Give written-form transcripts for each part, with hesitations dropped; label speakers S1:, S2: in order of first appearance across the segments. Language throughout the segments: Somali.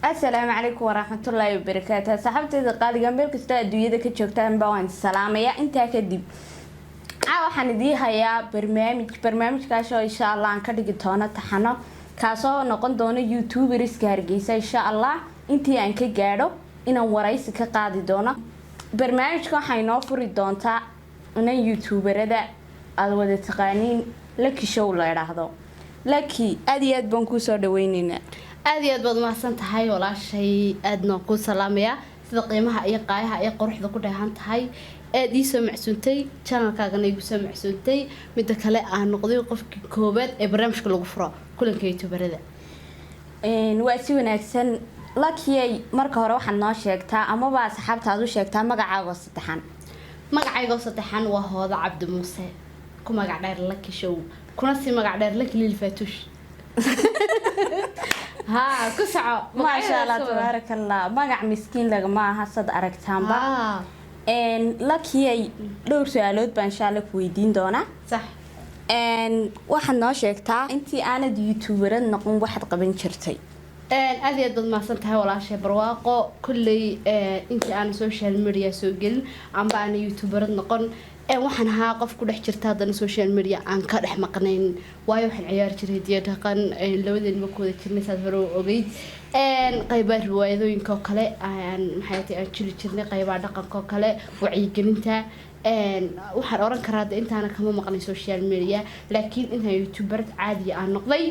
S1: السلام عليكم ورحمة الله وبركاته. صاحبتي قال جنبك استوديو ذا كتشوكتان بوان السلام يا أنت كدب. waxaan idii hayaa barnaamijkaasoo insha Allah aan ka dhigi doono taxano kaasoo noqon doona YouTuberiska Hargeysa insha Allah intii aan ka gaadho inaan waraysi ka qaadi doono barnaamijka waxay noo furi doontaa inaan YouTuberada aad wada taqaaniin Lucky Show la yiraahdo. Lucky aad iyo aad baan ku soo dhaweynaynaa.
S2: aad iyo aad baad mahadsan tahay walaashay aadna ku salaamaya sida qiimaha iyo qaayaha iyo quruxda ku dheehan tahay aad ii soo macsuuntay channelkaagana igu soo macsuuntay mid kale aan noqday qofkii koobaad ee barnaamijka lagu furo kulanka YouTuberada
S1: waa si wanaagsan Lucky marka hore waxaan noo sheegtaa ama ba asxaabtaadu sheegtaa magacaaga saddexan
S2: waa Hooda Cabdi Muuse ku magac dheer Lucky Show kuna si magac dheer Lucky Lil Fatush ها كسعة
S1: ما شاء الله تبارك الله مقع مسكين لك ما هصد أركتان با Lucky دور سؤالات بان شاء الله كويدين دونا
S2: صح
S1: waxaad noo sheegtaa intii aanad YouTuberad noqon waxaad qaban jirtay
S2: aad iyo aad ma santahay walaashay barwaaqo kullay intii aan social media soo gelin amba aan YouTuberad noqon waxaan ahaa qof ku dhex jirta hadana social media aan ka dhex maqnayn waayo waxaan ciyaar jiray diyaar dhaqan labadeen ma kooda jirnay saad hore ogeyd qaybaha riwaayadooyinka kale aan maxay tahay aan jiri jirnay qaybaha dhaqanka kale wacyigelinta waxaan oran karaa intaana kama maqnay social media laakiin inta YouTuber caadi aan noqday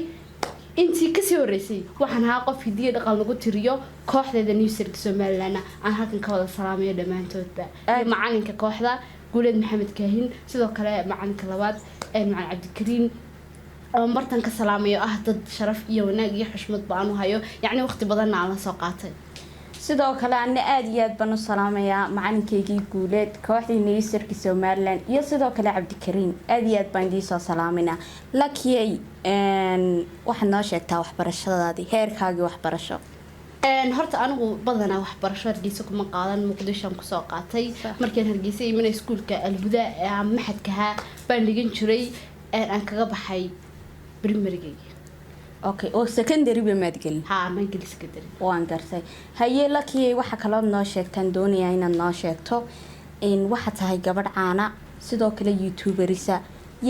S2: intii ka soo horeysay waxaan ahaa qof hidiyo dhaqan lagu tiriyo kooxdeeda Newsirka Somaliland aan halkan ka wada salaamayo dhamaantoodba macalinka kooxda Guuled Maxamed Kaahin sidoo kale macalinka labaad macalin Cabdikariin oo martan ka salaamayo dad sharaf iyo wanaag iyo xushmad baan u hayo yacni waqti badan aan la soo qaatay
S1: sidoo kale aan aad iyo aad baan u salaamayaa macalinkeygii Guuled kooxdii Newsirka Somaliland iyo sidoo kale Cabdikariin aad iyo aad baan diisoo salaaminaa Lucky waxaad noo sheegtaa waxbarashadaadii heerkaagii waxbarasho
S2: horta anigu badanaa waxbarasho Hargeysa kuma qaadan Muqdisho ku soo qaatay markaan Hargeysa imanay iskuulka Alhuda ee maxadkaha baan dhigan jiray aan kaga baxay primary
S1: okay oo secondary ba maad gelin
S2: ma gelin secondary
S1: waan gartay haye Lucky waxa kale oo noo sheegtaan doonaya inaad noo sheegto in waxa tahay gabadh caana sidoo kale YouTuberisa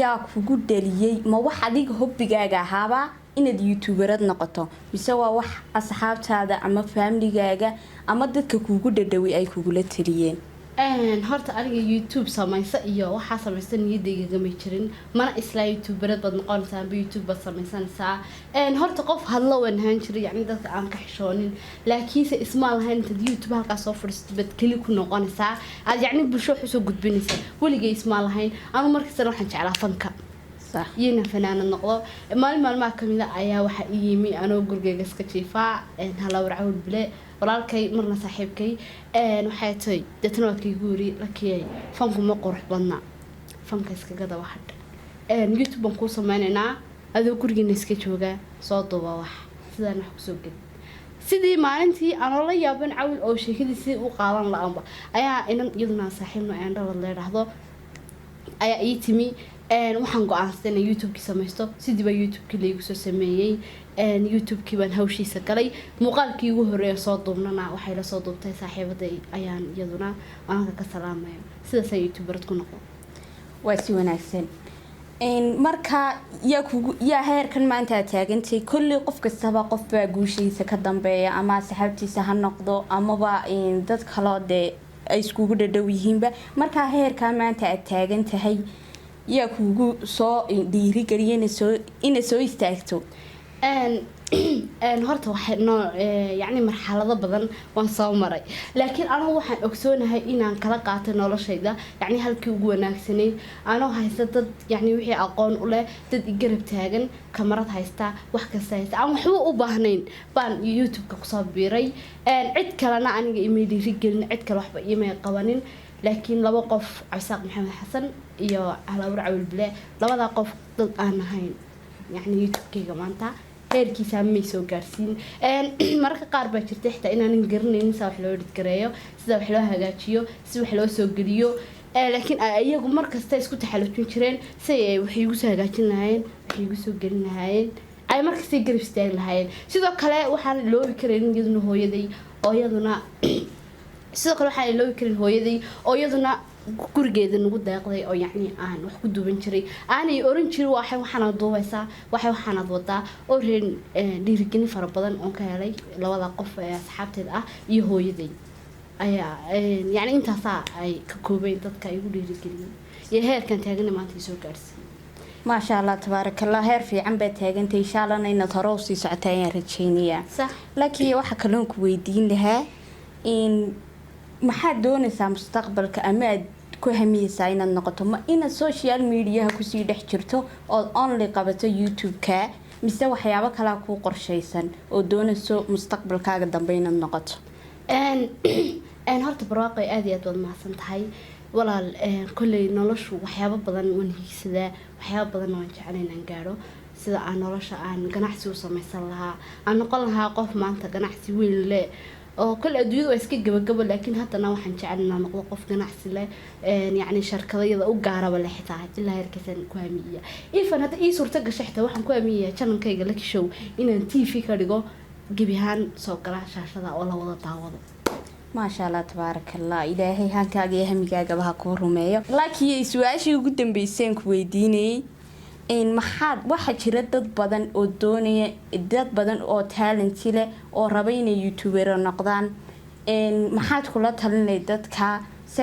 S1: yaa kugu dhaliyay ma wax adiga hobbigaaga ahaaba inaad YouTuberad noqoto mise waa wax asxaabtaada ama familygaaga ama dadka kugu dhadhawi ay kugula taliyeen
S2: horta aniga YouTube samaysa iyo waxa samaysan niyadeyga ma jirin mana isla YouTuberad bad noqonaysaa amba YouTube bad samaysanaysaa horta qof hadlo wanahan jiray yacni dadka aan ka xishoonin laakiinse isma lahayn inta YouTube halka soo fadhiisto bad kali ku noqonaysaa aad yacni bulsho xusoo gudbinaysaa waligay isma lahayn anu markasta waxaan jeclaa fanka
S1: صح
S2: ينا فنان النقطة مال ما كمل أيها واحد يمي أنا وجرجع سكتشيفا هلا ورعول بلا ولا كي مرنا صاحبكي وحياتي دتنوك يقولي لكي فانكم ما قرح بنا فانك سكجدا واحد يوتيوب بنقص مننا هذا جرجع نسكتشوجا صوت واح سيدا نحكسوج سيدي ما أنتي أنا والله يابن عول أو شيء كذي سي وقالن لأمبا أيها إن يدنا صاحبنا عند الله رحضه أيها يتمي waxaan go'aansaday in YouTube-ki samaysto sidii ba YouTube-ki la igu soo sameeyay YouTube-ki baan hawshiisa galay muuqaalkii ugu horeeyay soo duubnana waxay la soo duubtay saaxiibaday ayaan iyaduna aan ka salaamayo sidaas ay YouTuber ku noqon
S1: waa si wanaagsan marka yaa heerkan maanta taagantay kulli qof kastaba qof baa guushiisa ka dambeeya ama saxaabtiisa ha noqdo ama ba dad kale ay iskugu dhadhow yihiinba marka heerkan maanta aad taagan tahay yaa kugu soo dhiirigeliyay inay soo istaagto
S2: horta waxay yacni marxalado badan waan soo maray laakiin anigu waxaan ogsoonahay inaan kala qaato noloshayda yacni halkii ugu wanaagsanay anoo haysta dad yacni wixii aqoon u leh dad igarab taagan kamarad haysta wax kasta haysta aan waxba u baahnayn baan YouTube-ka kusoo biiray cid kalena aniga imay dhiirigelin cid kale waxba imay qabanin laakiin laba qof Cabsaaq Maxamed Xasan iyo Halawr Cawil Bile labada qof dad aan ahayn yacni YouTube-kayga maanta heerkiisa ma soo gaarsiin marka qaar baa jirtay xitaa inaan garanaynin sida wax loo dhigreeyo sida wax loo hagaajiyo si wax loo soo geliyo laakiin ayagu markasta isku taxalujin jireen si ay wax igu soo hagaajin lahaayeen wax igu soo gelin lahaayeen ay markasta garab istaagi lahaayeen sidoo kale waxaan loobi karin iyaduna hooyaday oo iyaduna sidoo kale waxaan loobi karin hooyaday oo iyaduna gurigeeda nagu deeqday oo yacni aan wax ku duuban jiray aanay oran jirin waxaanaad duubaysaa waxaanaad wadaa oo reen dhiirigelin fara badan oon ka helay labada qof ee asxaabteed ah iyo hooyaday ayaa yacni intaasaa ay ka koobeen dadka ay ugu dhiirigeliyeen iyo heerkan taagana maanta soo gaarsiiyey
S1: maasha allah tabaarakallah heer fiican baa taagantay insha allah inaad hore u sii socotay ayaan rajaynayaa
S2: sax
S1: laakiin waxa kaloon ku weydiin lahaa in maxaad doonaysaa mustaqbalka ama aad ku hamiyeysaa inaad noqoto ma inaad social mediaha kusii dhex jirto ood only qabato youtube-ka mise waxyaabo kalaa kuu qorshaysan oo doonayso mustaqbalkaaga dambe inaad noqoto
S2: horta barwaaqay aad iyo aad waad mahadsan tahay walaal kolley noloshu waxyaabo badan waan hiigsadaa waxyaabo badan waan jeclay inaan gaadho sida aan nolosha aan ganacsi u samaysan lahaa aan noqon lahaa qof maanta ganacsi weyn leh oo kale adduunyadu waa iska gabagabo laakiin haddana waxaan jecel inaan noqdo qof ganacsi leh yacni sharkadayada u gaaraba leh xitaa ilaa heerkaasaan ku hamiya ifan hadda ii suurta gasha xitaa waxaan ku hamiyaa channelkayga Lucky Show inaan TV ka dhigo gebi ahaan soo gala shaashada oo la wada daawado
S1: maasha allah tabaarakallah ilaahay hankaaga iyo hamigaagaba ha kuu rumeeyo laakiin su'aashii ugu dambeysay ku weydiinayay in maxaad waxa jira dad badan oo doonaya dad badan oo talent leh oo raba inay youtuber noqdaan maxaad kula talinay dadka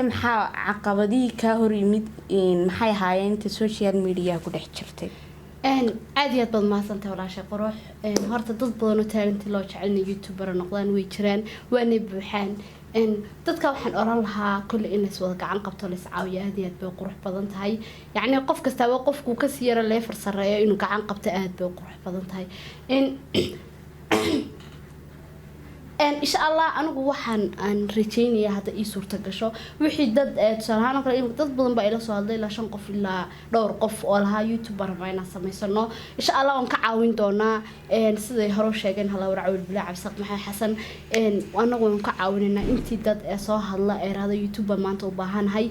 S1: maxaa caqabadii ka hor yimid maxay ahaayeen inta social media ku dhex jirtay
S2: aad iyo aad baad mahadsantahay walaashay qurux horta dad badan oo talent loo jecel inay youtuber noqdaan way jiraan waana buuxaan dadka waxaan oran lahaa kulli in is wada gacan qabto la iscaawiyo aad iyo aad bay qurux badan tahay yacni qof kasta waa qofku ka sii yara leefar sareeyo inuu gacan qabto aad bay qurux badan tahay insha allah anigu waxaan aan rajaynayaa hadda ii suurta gasho wixii dad tusaale ahaan kale dad badan baa ila soo hadlay ilaa 5 qof ilaa dhowr qof oo lahaa youtuber bayna samaysano insha allah waan ka caawin doonaa siday hore u sheegeen hala waracul bilaa cabsaq maxay xasan anagu waan ka caawinaynaa intii dad soo hadla ee raada youtuber maanta u baahanahay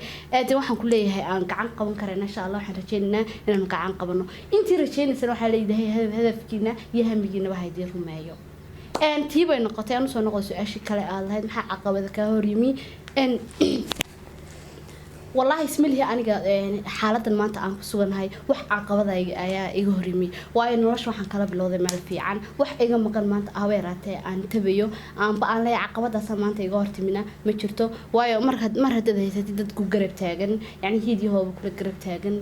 S2: waxaan ku leeyahay aan gacan qaban karayna insha allah waxaan rajaynaynaa inaan gacan qabano intii rajaynaysan waxaa leeyahay hadafkiina iyo hamigiina waxa idin rumeeyo tiibay noqotay aan soo noqdo su'aashi kale aad lahayd maxaa caqabada ka hor yimi wallahi ismilihi aniga xaaladan maanta aan ku suganahay wax caqabada ayaa iga hor yimi waayo nolosha waxaan kala bilowday meel fiican wax iga maqan maanta aweeraatay aan tabayo aanba aan leeyahay caqabadaas maanta iga hortimina ma jirto waayo mar hadda haysatid dad ku garab taagan yani hiidiyahooba kula garab taagan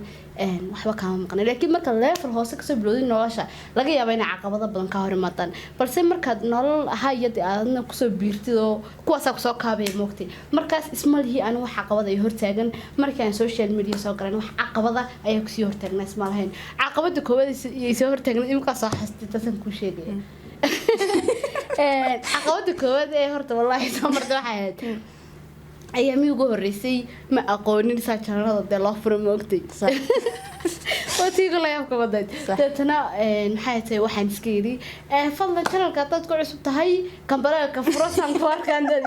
S2: waxba kama maqnay laakiin marka level hoose ka soo bilowday nolosha laga yaabo in caqabado badan ka hor imaadaan balse marka nolol hay'ad aadna ku soo biirtid oo kuwaas ku soo kaabay moogtay markaas ismalihi aan wax caqabada ay hor taagan markaan social media soo garan wax caqabada ayaa ku sii hor taagnaa isma lahayn caqabada koowaad ay soo hor taagnaa imka soo xastay tasan ku sheegay caqabada koowaad ee horta wallahi soo martay waxa ahayd أيامي وجوريسي ما أقولني ساعة ده الله فرم وقتي وتيجي لا يبقى بدأت تنا حياتي واحد سكيري فضل كنا القطات كل عصب تهاي كان برا كفرس عن فار كان ده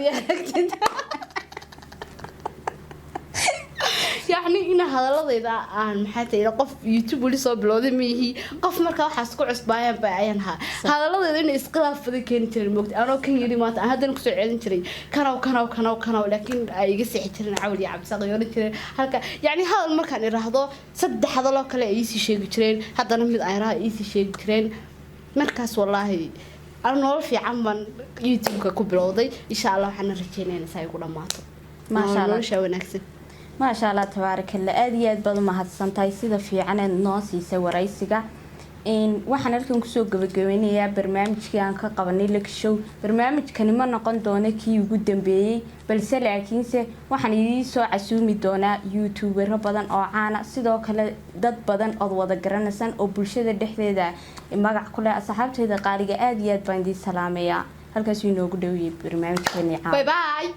S2: يعني إن هذا الله إذا عن حياتي إذا قف يوتيوب ولي صوب لودي ميهي قف مركا حاسكو عصب بعينها هذا الله إذا إن إسقاط في ذيك كنت الموقت أنا كان يري ما هذا نقص عين تري كانوا لكن يقصي حترين عودي عم صغير تري هلك يعني هذا المكان يرهضه صد هذا الله كله يسي شيء ترين هذا نمد أيراه يسي شيء ترين مركز والله أنا نور في عمان يوتيوب كبرودي إن شاء الله حنا رجينا نسايقول ماتو
S1: ما شاء الله
S2: شو نكسب
S1: ما شاء الله تبارك الله أديات بدو ما هتصنتاي سيدا في عنا الناس يسوي رئيسك إن وحنا لكم كسوق بالجوينية برنامج كان كقبني لك شو برنامج كان ما نقول دونا كي يوجد بيه بل سلعكين سه وحنا يسوع عسومي دونا يوتيوبر بدن أو عنا سيدا كلا ضد بدن أضواء ذكرنا سن أو برشة الدحية ده ما كل أصحاب هذا قارئة أديات بندي سلامية هل كسينو قدوي برنامج كان
S2: باي باي